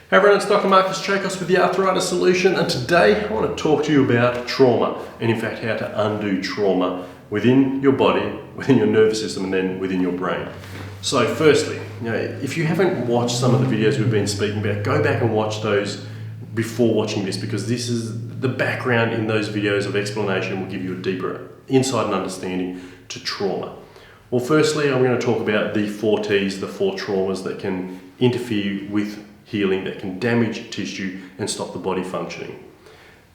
Hey everyone, it's Dr. Marcus Chacos with the Arthritis Solution, and today I want to talk to you about trauma, and in fact how to undo trauma within your body, within your nervous system, and then within your brain. So firstly, if you haven't watched some of the videos we've been speaking about, go back and watch those before watching this, because this is the background in those videos of explanation will give you a deeper insight and understanding to trauma. Well, firstly, I'm going to talk about the 4 T's, the 4 traumas that can interfere with healing, that can damage tissue and stop the body functioning.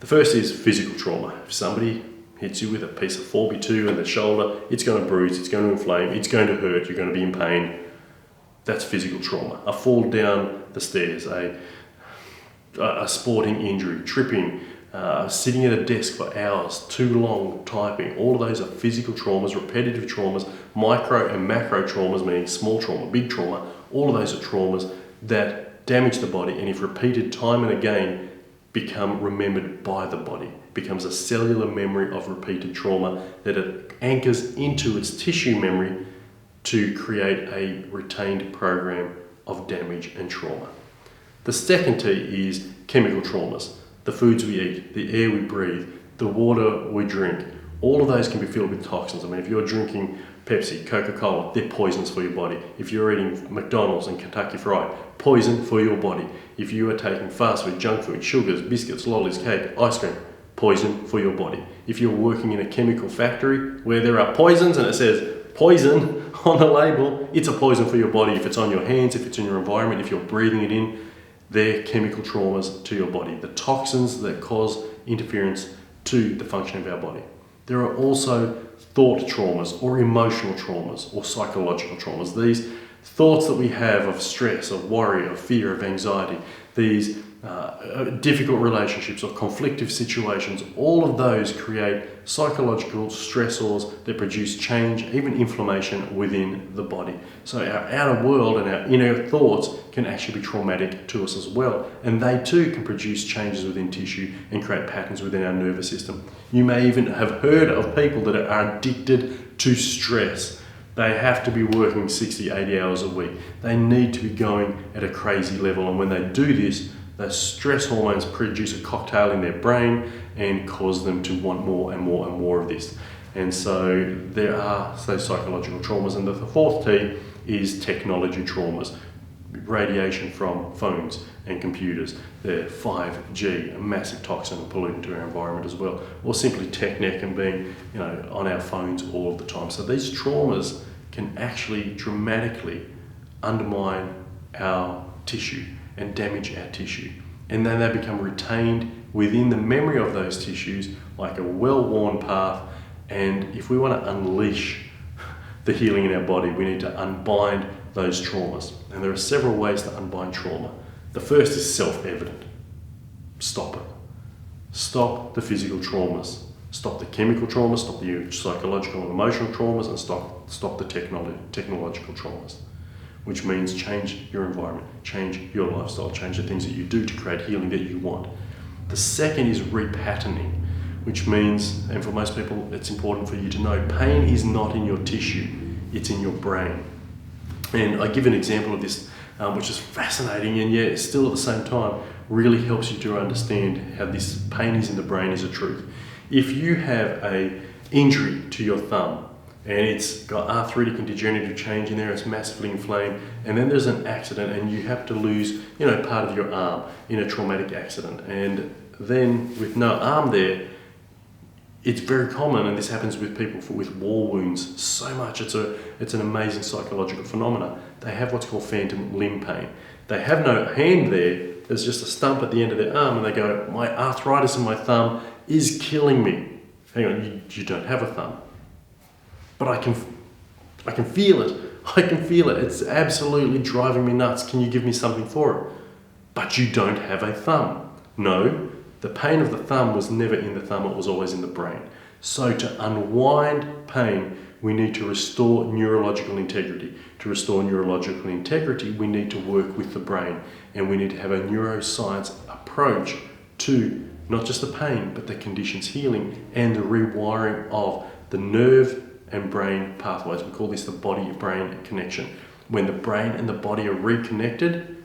The first is physical trauma. If somebody hits you with a piece of 4x2 in the shoulder, it's going to bruise, it's going to inflame, it's going to hurt, you're going to be in pain. That's physical trauma. A fall down the stairs, a sporting injury, tripping, sitting at a desk for hours, too long typing. All of those are physical traumas, repetitive traumas, micro and macro traumas, meaning small trauma, big trauma. All of those are traumas that damage the body, and if repeated time and again, become remembered by the body. Becomes a cellular memory of repeated trauma that it anchors into its tissue memory to create a retained program of damage and trauma. The second T is chemical traumas. The foods we eat, the air we breathe, the water we drink, all of those can be filled with toxins. I mean, if you're drinking Pepsi, Coca-Cola, they're poisons for your body. If you're eating McDonald's and Kentucky Fried, poison for your body. If you are taking fast food, junk food, sugars, biscuits, lollies, cake, ice cream, poison for your body. If you're working in a chemical factory where there are poisons and it says poison on the label, it's a poison for your body. If it's on your hands, if it's in your environment, if you're breathing it in, they're chemical traumas to your body. The toxins that cause interference to the function of our body. There are also thought traumas or emotional traumas or psychological traumas. These thoughts that we have of stress, of worry, of fear, of anxiety, these difficult relationships or conflictive situations, all of those create psychological stressors that produce change, even inflammation within the body. So our outer world and our inner thoughts can actually be traumatic to us as well. And they too can produce changes within tissue and create patterns within our nervous system. You may even have heard of people that are addicted to stress. They have to be working 60, 80 hours a week. They need to be going at a crazy level. And when they do this, the stress hormones produce a cocktail in their brain and cause them to want more and more and more of this. And so there are those psychological traumas. And the fourth T is technology traumas. Radiation from phones and computers. They're 5G, a massive toxin and pollutant to our environment as well. Or simply tech neck and being on our phones all of the time. So these traumas can actually dramatically undermine our tissue and damage our tissue. And then they become retained within the memory of those tissues like a well-worn path. And if we want to unleash the healing in our body, we need to unbind those traumas. And there are several ways to unbind trauma. The first is self-evident. Stop it. Stop the physical traumas. Stop the chemical traumas, stop the psychological and emotional traumas, and stop the technological traumas. Which means change your environment, change your lifestyle, change the things that you do to create healing that you want. The second is repatterning, which means, and for most people it's important for you to know, pain is not in your tissue, it's in your brain. And I give an example of this, which is fascinating, and yet still at the same time really helps you to understand how this pain is in the brain is a truth. If you have an injury to your thumb, and it's got arthritic and degenerative change in there, it's massively inflamed, and then there's an accident and you have to lose part of your arm in a traumatic accident, and then with no arm there, it's very common, and this happens with people with war wounds so much. It's an amazing psychological phenomenon. They have what's called phantom limb pain. They have no hand there, there's just a stump at the end of their arm, and they go, my arthritis in my thumb is killing me. Hang on, you don't have a thumb. But I can feel it. I can feel it. It's absolutely driving me nuts. Can you give me something for it? But you don't have a thumb. No, the pain of the thumb was never in the thumb, it was always in the brain. So to unwind pain, we need to restore neurological integrity. To restore neurological integrity, we need to work with the brain, and we need to have a neuroscience approach to not just the pain, but the condition's healing and the rewiring of the nerve and brain pathways. We call this the body-brain connection. When the brain and the body are reconnected,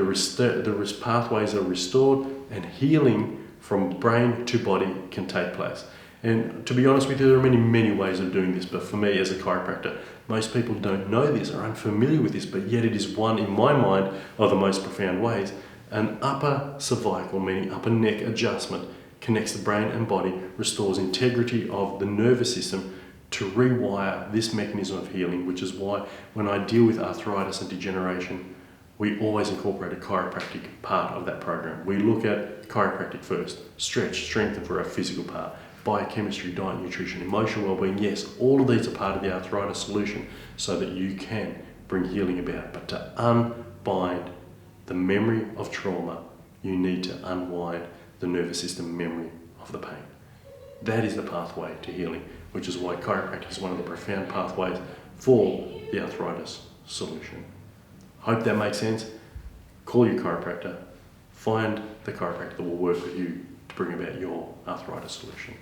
the pathways are restored, and healing from brain to body can take place. And to be honest with you, there are many ways of doing this, but for me as a chiropractor, most people don't know this, are unfamiliar with this, but yet it is one, in my mind, of the most profound ways. An upper cervical, meaning upper neck adjustment, connects the brain and body, restores integrity of the nervous system to rewire this mechanism of healing, which is why when I deal with arthritis and degeneration, we always incorporate a chiropractic part of that program. We look at chiropractic first, stretch, strengthen for our physical part, biochemistry, diet, nutrition, emotional well-being. Yes, all of these are part of the arthritis solution so that you can bring healing about. But to unbind the memory of trauma, you need to unwind the nervous system memory of the pain. That is the pathway to healing, which is why chiropractic is one of the profound pathways for the arthritis solution. Hope that makes sense. Call your chiropractor. Find the chiropractor that will work with you to bring about your arthritis solution.